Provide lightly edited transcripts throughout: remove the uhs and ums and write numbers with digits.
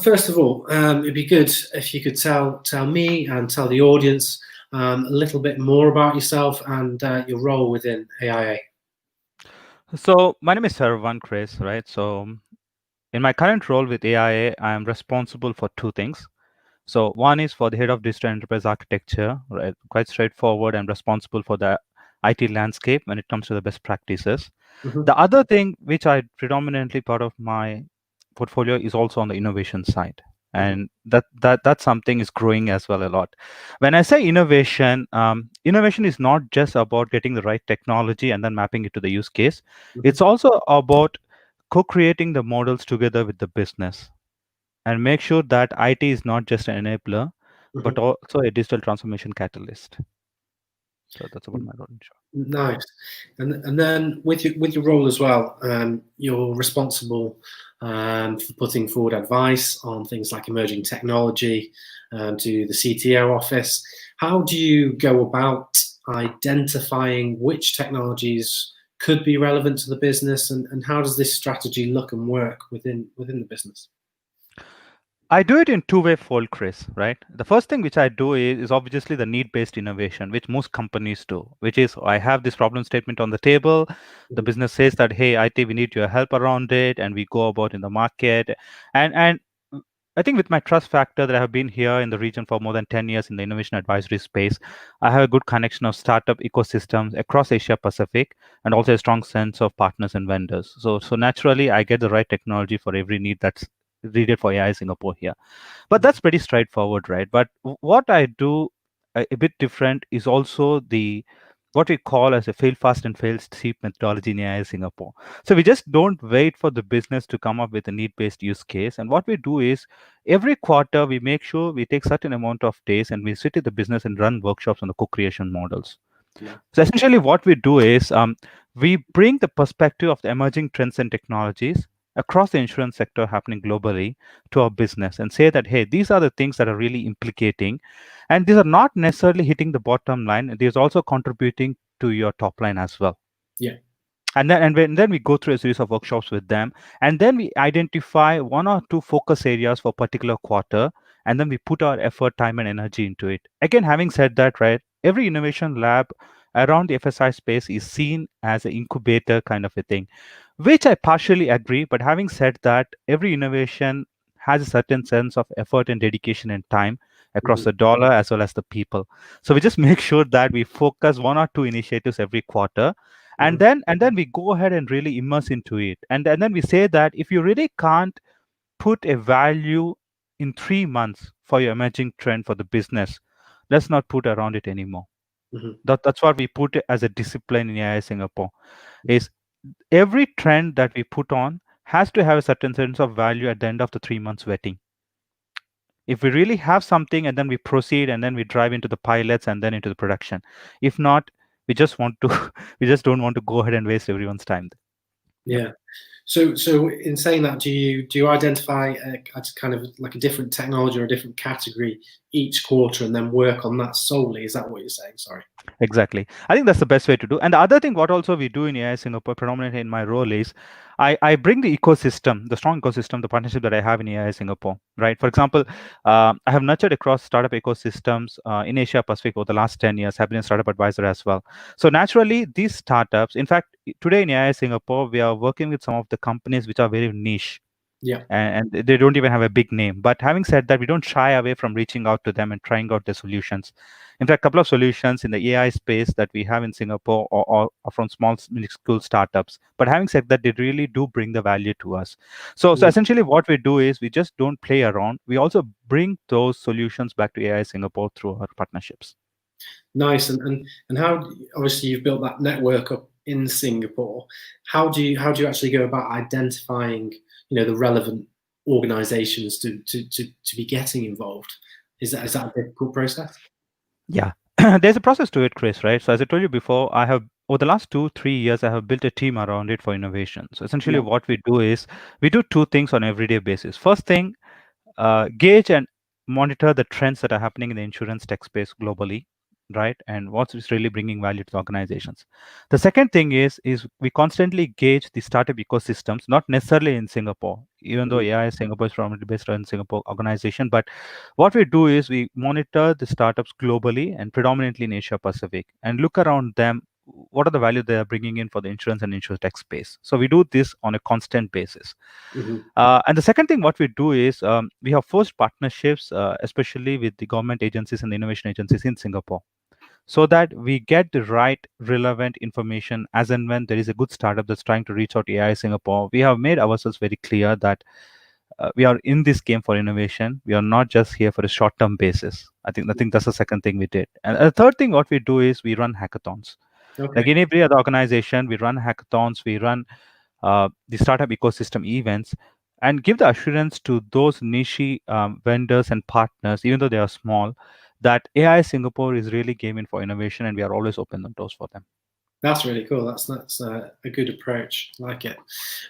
First of all, it'd be good if you could tell me and tell the audience a little bit more about yourself and your role within AIA. So my name is Saravan, Chris, right? So in my current role with AIA, I am responsible for two things. So one is for the head of digital enterprise architecture, right? Quite straightforward. I'm responsible for the IT landscape when it comes to the best practices. Mm-hmm. The other thing, which I predominantly part of my portfolio, is also on the innovation side, and that's something is growing as well a lot. When I say innovation, innovation is not just about getting the right technology and then mapping it to the use case. It's also about co-creating the models together with the business and make sure that IT is not just an enabler, but also a digital transformation catalyst. So that's about my role. Nice. And then with your role as well, you're responsible for putting forward advice on things like emerging technology to the CTO office. How do you go about identifying which technologies could be relevant to the business, and how does this strategy look and work within the business? I do it in two-way fold, Chris, right? The first thing which I do is obviously the need-based innovation, which most companies do, which is I have this problem statement on the table. The business says that, hey, IT, we need your help around it, and we go about in the market. And I think with my trust factor that I have been here in the region for more than 10 years in the innovation advisory space, I have a good connection of startup ecosystems across Asia Pacific and also a strong sense of partners and vendors. So naturally, I get the right technology for every need that's needed for AIA Singapore here. But that's pretty straightforward, right? But what I do a bit different is also the what we call as a fail fast and fail cheap methodology in AIA Singapore. So we just don't wait for the business to come up with a need-based use case. And what we do is every quarter we make sure we take certain amount of days and we sit with the business and run workshops on the co-creation models. Yeah. So essentially what we do is we bring the perspective of the emerging trends and technologies across the insurance sector happening globally to our business and say that, hey, these are the things that are really implicating, and these are not necessarily hitting the bottom line. These also contributing to your top line as well. Yeah. And then we go through a series of workshops with them, and then we identify one or two focus areas for a particular quarter, and then we put our effort, time, and energy into it. Again, having said that, right, every innovation lab around the FSI space is seen as an incubator kind of a thing, which I partially agree. But having said that, every innovation has a certain sense of effort and dedication and time across the dollar as well as the people. So we just make sure that we focus one or two initiatives every quarter, and then we go ahead and really immerse into it. And then we say that if you really can't put a value in 3 months for your emerging trend for the business, let's not put around it anymore. That's what we put it as a discipline in AIA Singapore. Is every trend that we put on has to have a certain sense of value at the end of the 3 months vetting. If we really have something and then we proceed and then we drive into the pilots and then into the production. If not, we just don't want to go ahead and waste everyone's time. Yeah. So in saying that, do you identify a kind of like a different technology or a different category each quarter and then work on that solely? Is that what you're saying? Sorry. Exactly. I think that's the best way to do. And the other thing, what also we do in AIA Singapore, predominantly in my role, is I bring the ecosystem, the strong ecosystem, the partnership that I have in AIA Singapore, right? For example, I have nurtured across startup ecosystems in Asia Pacific over the last 10 years, have been a startup advisor as well. So naturally, these startups, in fact, today in AIA Singapore, we are working with some of the companies which are very niche. Yeah. And they don't even have a big name. But having said that, we don't shy away from reaching out to them and trying out the solutions. In fact, a couple of solutions in the AI space that we have in Singapore are from small school startups. But having said that, they really do bring the value to us. So essentially what we do is we just don't play around. We also bring those solutions back to AI Singapore through our partnerships. Nice. And how, obviously you've built that network up in Singapore. How do you actually go about identifying the relevant organizations to be getting involved? Is that a difficult process? Yeah, there's a process to it, Chris, right? So as I told you before, I have over the last 2-3 years, I have built a team around it for innovation. So essentially what we do is we do two things on an everyday basis. First thing, gauge and monitor the trends that are happening in the insurance tech space globally. right? And what's really bringing value to the organizations. The second thing is we constantly gauge the startup ecosystems, not necessarily in Singapore, even though Mhm. AI Singapore is primarily based on Singapore organization. But what we do is we monitor the startups globally and predominantly in Asia Pacific and look around them. What are the value they are bringing in for the insurance and insurtech space? So we do this on a constant basis. Mhm. And the second thing, what we do is we have forced partnerships, especially with the government agencies and the innovation agencies in Singapore, so that we get the right relevant information as and when there is a good startup that's trying to reach out to AI Singapore. We have made ourselves very clear that we are in this game for innovation. We are not just here for a short-term basis. I think that's the second thing we did. And the third thing, what we do is we run hackathons. Like Okay. in every other organization, we run hackathons. We run the startup ecosystem events and give the assurance to those niche vendors and partners, even though they are small, that AI Singapore is really gaming for innovation and we are always open the doors for them. That's really cool. That's a good approach. I like it.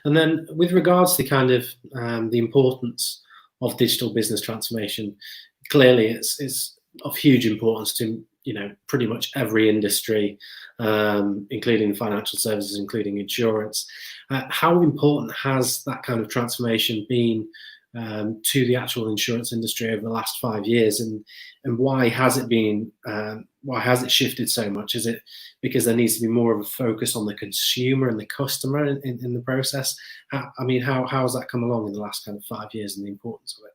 And then with regards to kind of the importance of digital business transformation, clearly it's of huge importance to pretty much every industry, including financial services, including insurance. How important has that kind of transformation been to the actual insurance industry over the last 5 years, and why has it been why has it shifted so much? Is it because there needs to be more of a focus on the consumer and the customer in the process? How has that come along in the last kind of 5 years and the importance of it?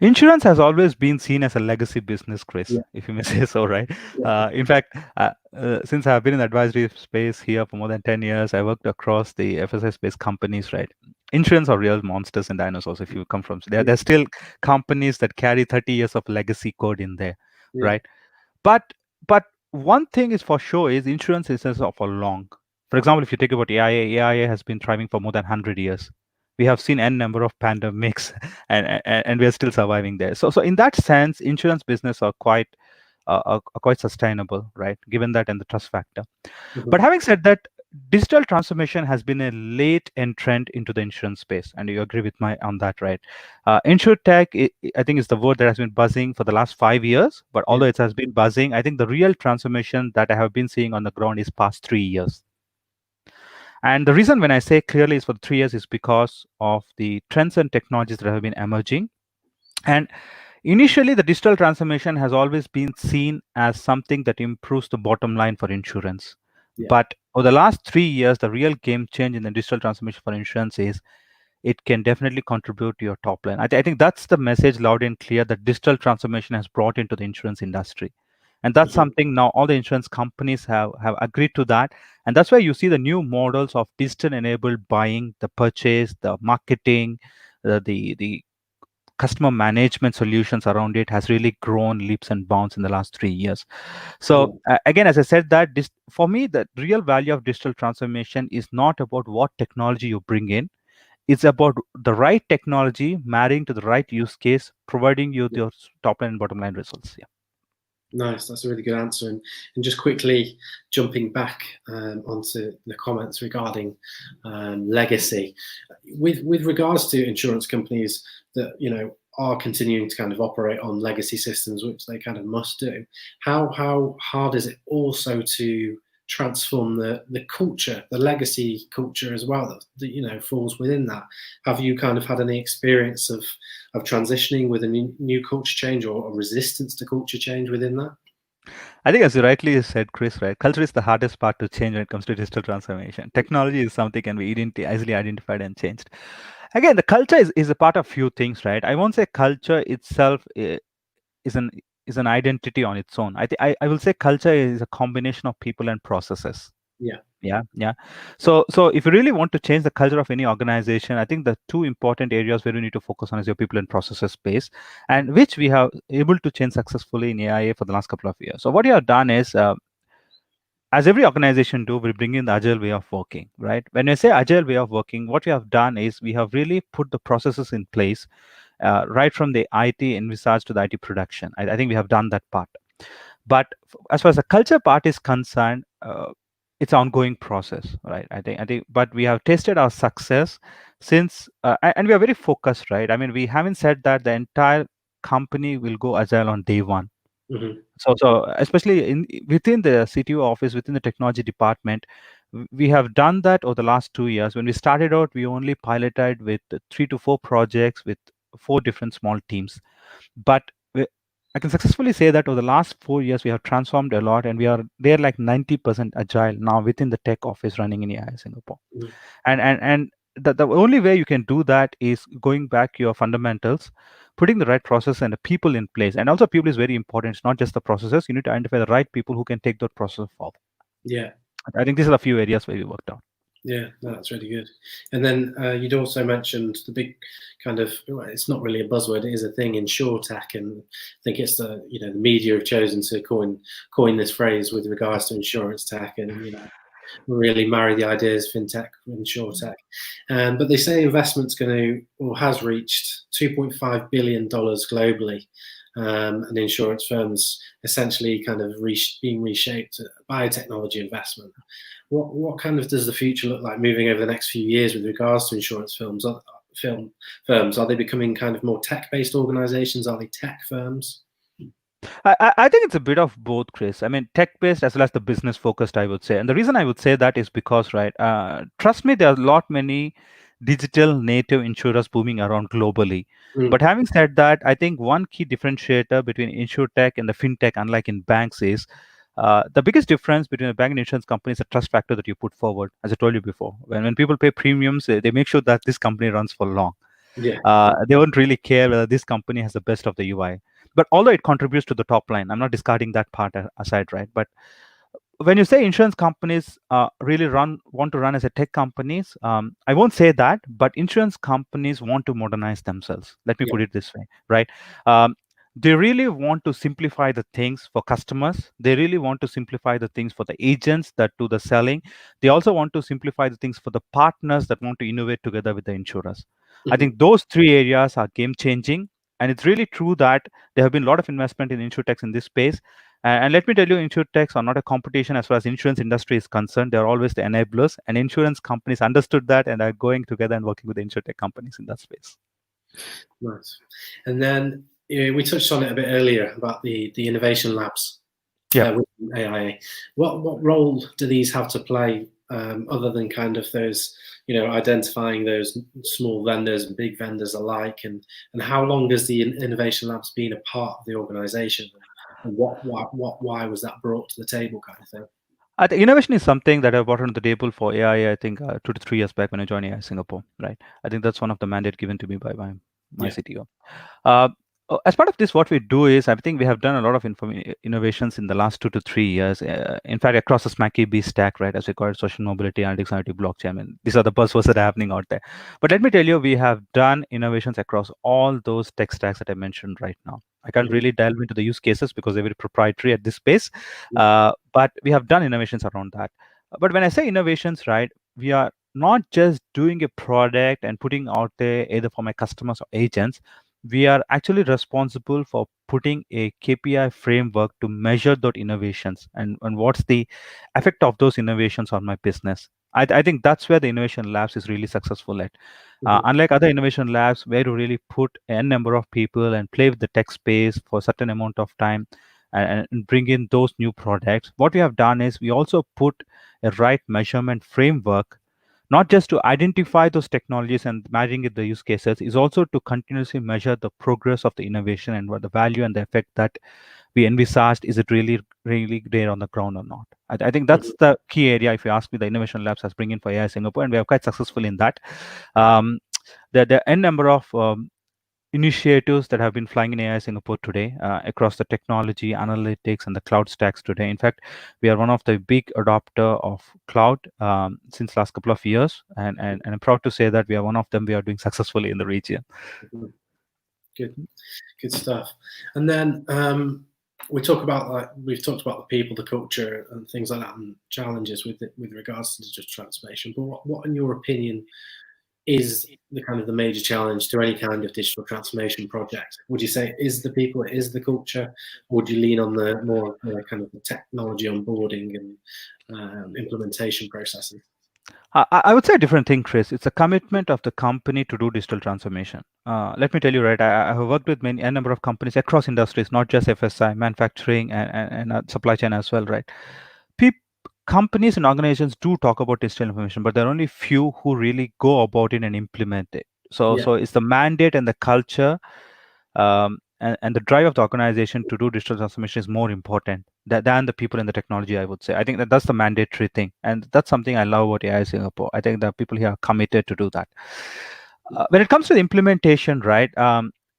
Insurance has always been seen as a legacy business, Chris, Yeah, if you may say so, right? yeah, In fact, since I've been in the advisory space here for more than 10 years, I worked across the FSI space companies, right? Insurance are real monsters and dinosaurs if you come from. There's still companies that carry 30 years of legacy code in there, yeah. right? But but one thing is for sure is insurance is of a long. For example, if you take about AIA has been thriving for more than 100 years. We have seen n number of pandemics, and we are still surviving there. So in that sense, insurance business are quite sustainable, right? Given that and the trust factor. But Mhm. having said that, digital transformation has been a late entrant into the insurance space, and you agree with my on that, right? Insurtech, I think, is the word that has been buzzing for the last 5 years. But Yeah. although it has been buzzing, I think the real transformation that I have been seeing on the ground is past 3 years. And the reason when I say clearly is for the 3 years is because of the trends and technologies that have been emerging. And initially, the digital transformation has always been seen as something that improves the bottom line for insurance. Yeah. But over the last 3 years, the real game change in the digital transformation for insurance is it can definitely contribute to your top line. I think that's the message loud and clear that digital transformation has brought into the insurance industry. And that's Mhm. something now all the insurance companies have agreed to that. And that's why you see the new models of digital enabled buying, the purchase, the marketing, the customer management solutions around it has really grown leaps and bounds in the last 3 years. So Yeah. again, as I said, that for me, the real value of digital transformation is not about what technology you bring in. It's about the right technology marrying to the right use case, providing you your top line and bottom line results. Yeah. Nice, that's a really good answer. And just quickly jumping back onto the comments regarding legacy, with regards to insurance companies that are continuing to kind of operate on legacy systems, which they kind of must do. How hard is it also to transform the culture, the legacy culture as well that falls within that? Have you kind of had any experience of transitioning with a new culture change or a resistance to culture change within that? I think, as you rightly said, Chris, right? Culture is the hardest part to change when it comes to digital transformation. Technology is something can be easily identified and changed. Again, the culture is a part of few things, right? I won't say culture itself is an is an identity on its own. I will say culture is a combination of people and processes. Yeah. Yeah. So if you really want to change the culture of any organization, I think the two important areas where you need to focus on is your people and processes space, and which we have able to change successfully in AIA for the last couple of years. So what you have done is, as every organization do, we bring in the agile way of working, right? When I say agile way of working, what we have done is we have really put the processes in place, right from the IT envisage to the IT production. I think we have done that part. But as far as the culture part is concerned, it's an ongoing process, right? I think, but we have tasted our success since, and we are very focused, right? I mean, we haven't said that the entire company will go agile on day one, Hmm. So especially within the CTO office, within the technology department, we have done that over the last 2 years. When we started out, we only piloted with 3 to 4 projects with 4 different small teams. But I can successfully say that over the last 4 years, we have transformed a lot, and we are there like 90% agile now within the tech office running in AIA Singapore. Mm. And the only way you can do that is going back your fundamentals, putting the right process and the people in place. And also, people is very important. It's not just the processes. You need to identify the right people who can take that process forward. Yeah. I think these are a few areas where we worked on. Yeah, no, that's really good. And then you'd also mentioned the big kind of, it's not really a buzzword, it is a thing, insurtech, and I think it's the media have chosen to coin this phrase with regards to insurance tech, and really marry the ideas fintech and insurtech. But they say investment's going to, or has reached $2.5 billion globally, and insurance firms essentially kind of being reshaped by technology investment. What kind of does the future look like moving over the next few years with regards to insurance firms? Are they becoming kind of more tech-based organizations? Are they tech firms? I think it's a bit of both, Chris. I mean, tech-based as well as the business-focused, I would say. And the reason I would say that is because, right, trust me, there are a lot many digital native insurers booming around globally. But having said that, I think one key differentiator between insurtech and the fintech, unlike in banks, is the biggest difference between a bank and insurance company is the trust factor that you put forward. As I told you before, when people pay premiums, they make sure that this company runs for long. Yeah. They won't really care whether this company has the best of the UI. But although it contributes to the top line, I'm not discarding that part aside, right? But when you say insurance companies really want to run as a tech companies, I won't say that, but insurance companies want to modernize themselves. Let me put it this way, right? They really want to simplify the things for customers. They really want to simplify the things for the agents that do the selling. They also want to simplify the things for the partners that want to innovate together with the insurers. I think those 3 areas are game changing. And it's really true that there have been a lot of investment in insurtechs in this space. And let me tell you, insurtechs are not a competition as far as insurance industry is concerned. They're always the enablers, and insurance companies understood that and are going together and working with the insurtech companies in that space. Nice. And then we touched on it a bit earlier about the innovation labs. Yeah. With AIA. What role do these have to play other than kind of those, identifying those small vendors and big vendors alike, and how long has the innovation labs been a part of the organization, and why was that brought to the table, kind of thing? I think innovation is something that I brought on the table for AIA, I think 2 to 3 years back when I joined AIA Singapore, right? I think that's one of the mandate given to me by my CTO. As part of this, what we do is, I think we have done a lot of innovations in the last 2 to 3 years. In fact, across the SMACKY stack, right, as we call it, social mobility, analytics, IoT, blockchain. I mean, these are the buzzwords that are happening out there. But let me tell you, we have done innovations across all those tech stacks that I mentioned right now. I can't really delve into the use cases because they're very proprietary at this space. But we have done innovations around that. But when I say innovations, right, we are not just doing a product and putting out there either for my customers or agents. We are actually responsible for putting a KPI framework to measure those innovations and what's the effect of those innovations on my business. I think that's where the innovation labs is really successful at. Unlike other innovation labs where you really put a number of people and play with the tech space for a certain amount of time and bring in those new products, what we have done is we also put a right measurement framework, not just to identify those technologies and matching it the use cases, is also to continuously measure the progress of the innovation and what the value and the effect that we envisaged. Is it really there on the ground or not? I think that's the key area. If you ask me, the innovation labs has bring in for AIA Singapore, and we are quite successful in that. There are n number of initiatives that have been flying in AIA Singapore today across the technology, analytics, and the cloud stacks today. In fact, we are one of the big adopter of cloud since last couple of years, and I'm proud to say that we are one of them. We are doing successfully in the region. Good stuff. And then we've talked about the people, the culture, and things like that, and challenges with regards to digital transformation. But what in your opinion is the major challenge to any kind of digital transformation project? Would you say is the people, is the culture, or would you lean on the more kind of the technology onboarding and implementation processes? I would say a different thing, Chris. It's a commitment of the company to do digital transformation. Let me tell you, right? I have worked with a number of companies across industries, not just FSI, manufacturing and supply chain as well, right? Peop Companies and organizations do talk about digital information, but there are only few who really go about it and implement it. Yeah, So it's the mandate and the culture and the drive of the organization to do digital transformation is more important than the people in the technology, I would say. I think that's the mandatory thing. And that's something I love about AI Singapore. I think the people here are committed to do that. When it comes to the implementation, right?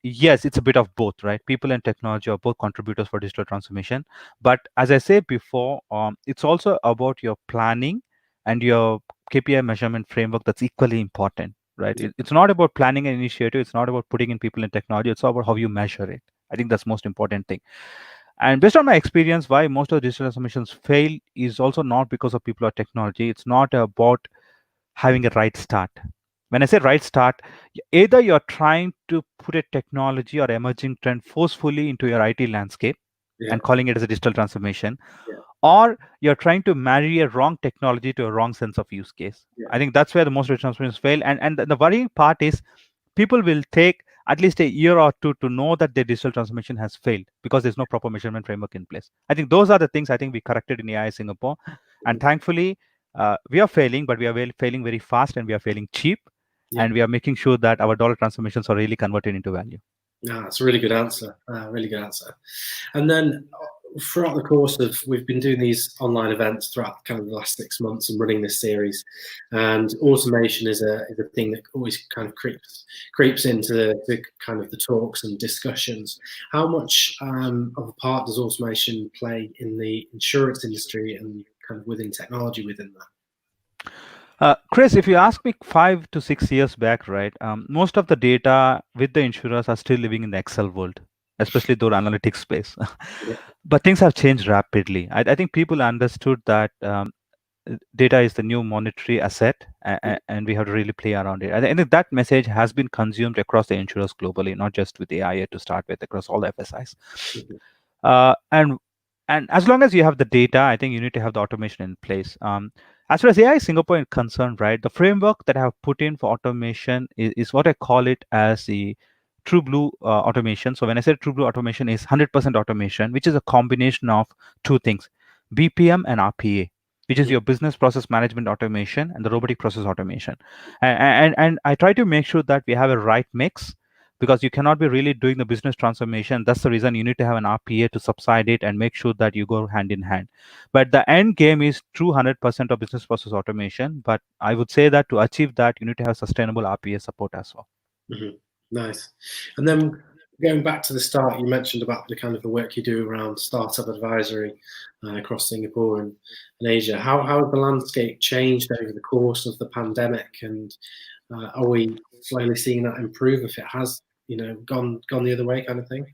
Yes, it's a bit of both, right? People and technology are both contributors for digital transformation. But as I said before, it's also about your planning and your KPI measurement framework that's equally important, right? It's not about planning an initiative. It's not about putting in people in technology. It's all about how you measure it. I think that's most important thing. And based on my experience, why most of the digital transformations fail is also not because of people or technology. It's not about having a right start. When I say right start, either you're trying to put a technology or emerging trend forcefully into your IT landscape yeah, and calling it as a digital transformation, yeah, or you're trying to marry a wrong technology to a wrong sense of use case. yeah, I think that's where the most digital transformations fail. And the worrying part is people will take at least a year or two to know that their digital transformation has failed because there's no proper measurement framework in place. I think those are the things I think we corrected in AI Singapore. And thankfully, we are failing, but we are failing very fast and we are failing cheap. yeah. And we are making sure that our dollar transformations are really converted into value. No, that's a really good answer. Really good answer. And then throughout the course of, we've been doing these online events throughout kind of the last 6 months and running this series, and automation is a thing that always kind of creeps into the kind of the talks and discussions. How much of a part does automation play in the insurance industry and kind of within technology within that? Chris, if you ask me 5 to 6 years back, right, most of the data with the insurers are still living in the Excel world, especially the analytics space. Yeah. But things have changed rapidly. I think people understood that data is the new monetary asset, and we have to really play around it. I think that message has been consumed across the insurers globally, not just with the AIA to start with, across all the FSIs. Mhm. Uh, and and as long as you have the data, I think you need to have the automation in place. As far as AI Singapore is concerned, right, the framework that I have put in for automation is what I call it as the true blue automation. So when I say true blue automation is 100% automation, which is a combination of two things, BPM and RPA, which is your business process management automation and the robotic process automation. And I try to make sure that we have a right mix, because you cannot be really doing the business transformation. That's the reason you need to have an RPA to subside it and make sure that you go hand in hand. But the end game is true 100% of business process automation. But I would say that to achieve that, you need to have sustainable RPA support as well. Mm-hmm. Nice. And then going back to the start, you mentioned about the kind of the work you do around startup advisory across Singapore and Asia. How has the landscape changed over the course of the pandemic, and are we slowly seeing that improve if it has, gone the other way, kind of thing?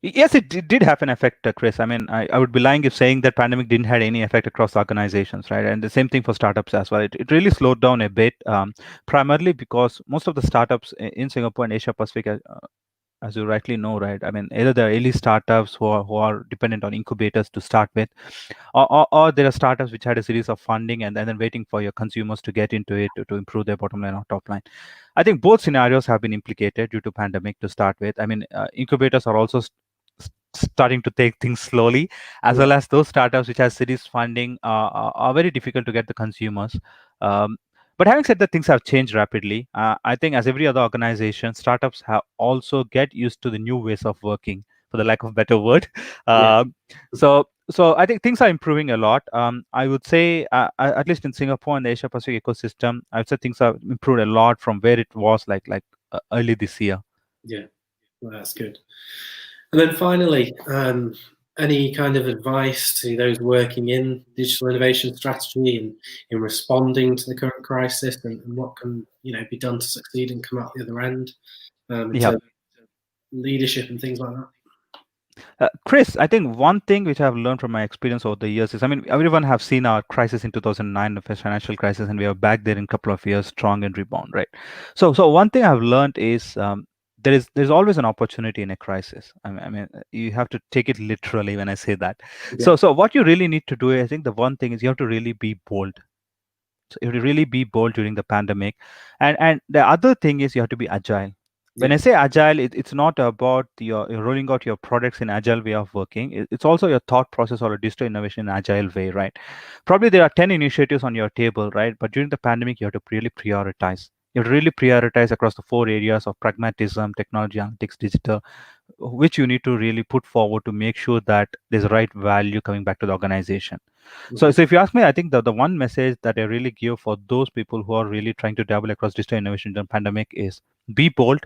Yes, it did have an effect, Chris. I mean, I would be lying if saying that pandemic didn't have any effect across organizations, right? And the same thing for startups as well. It really slowed down a bit, primarily because most of the startups in Singapore and Asia Pacific, as you rightly know, right? I mean, either they're early startups who are dependent on incubators to start with, or there are startups which had a series of funding and then waiting for your consumers to get into it to improve their bottom line or top line. I think both scenarios have been implicated due to pandemic to start with. I mean, incubators are also starting to take things slowly, as well as those startups which have series funding are very difficult to get the consumers. But having said that, things have changed rapidly. I think as every other organization, startups have also get used to the new ways of working, for the lack of a better word. So I think things are improving a lot. I would say, at least in Singapore and the Asia Pacific ecosystem, I would say things have improved a lot from where it was like early this year. Yeah, well, that's good. And then finally, any kind of advice to those working in digital innovation strategy and in responding to the current crisis, and what can be done to succeed and come out the other end in terms of leadership and things like that? Chris, I think one thing which I've learned from my experience over the years is, I mean, everyone have seen our crisis in 2009, the first financial crisis, and we are back there in a couple of years, strong and rebound, right? So one thing I've learned is there's always an opportunity in a crisis. I mean, you have to take it literally when I say that. Yeah. So what you really need to do, I think the one thing is you have to really be bold. So you have to really be bold during the pandemic, and the other thing is you have to be agile. When Yeah. I say agile, it's not about you're rolling out your products in agile way of working. It's also your thought process or a digital innovation in agile way, right? Probably there are 10 initiatives on your table, right? But during the pandemic, you have to really prioritize. You have to really prioritize across the 4 areas of pragmatism, technology, analytics, digital, which you need to really put forward to make sure that there's right value coming back to the organization. So if you ask me, I think the one message that I really give for those people who are really trying to dabble across digital innovation during the pandemic is be bold.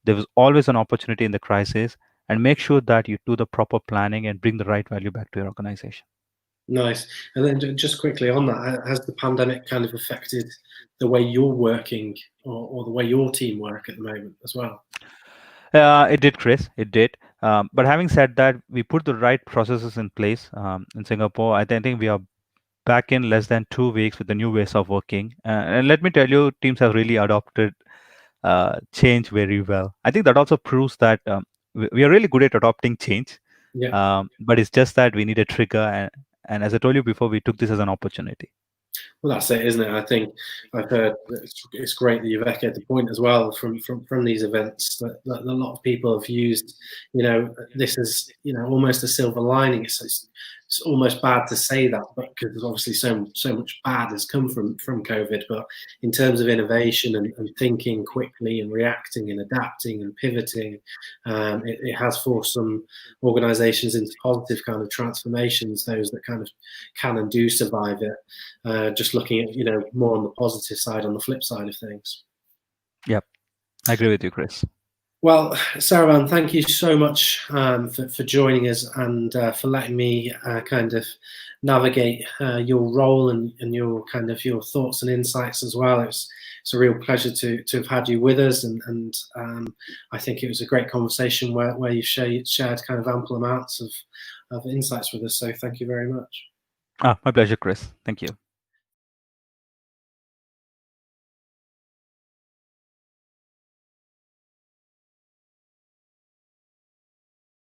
There was always an opportunity in the crisis, and make sure that you do the proper planning and bring the right value back to your organization. Nice. And then just quickly on that, has the pandemic kind of affected the way you're working or the way your team work at the moment as well? It did, Chris. It did. But having said that, we put the right processes in place in Singapore. I think we are back in less than 2 weeks with the new ways of working. And let me tell you, teams have really adopted change very well. I think that also proves that we are really good at adopting change. Yeah. But it's just that we need a trigger. And as I told you before, we took this as an opportunity. Well, that's it, isn't it? I think I've heard that it's great that you've echoed the point as well from these events that a lot of people have used, this as, almost a silver lining. It's almost bad to say that, but because obviously so much bad has come from COVID. But in terms of innovation and thinking quickly and reacting and adapting and pivoting, it has forced some organisations into positive kind of transformations. Those that kind of can and do survive it. Just looking at more on the positive side, on the flip side of things. Yep, I agree with you, Chris. Well, Saravan, thank you so much for joining us and for letting me kind of navigate your role and your kind of your thoughts and insights as well. It's a real pleasure to have had you with us, and I think it was a great conversation where you shared kind of ample amounts of insights with us. So thank you very much. My pleasure, Chris. Thank you.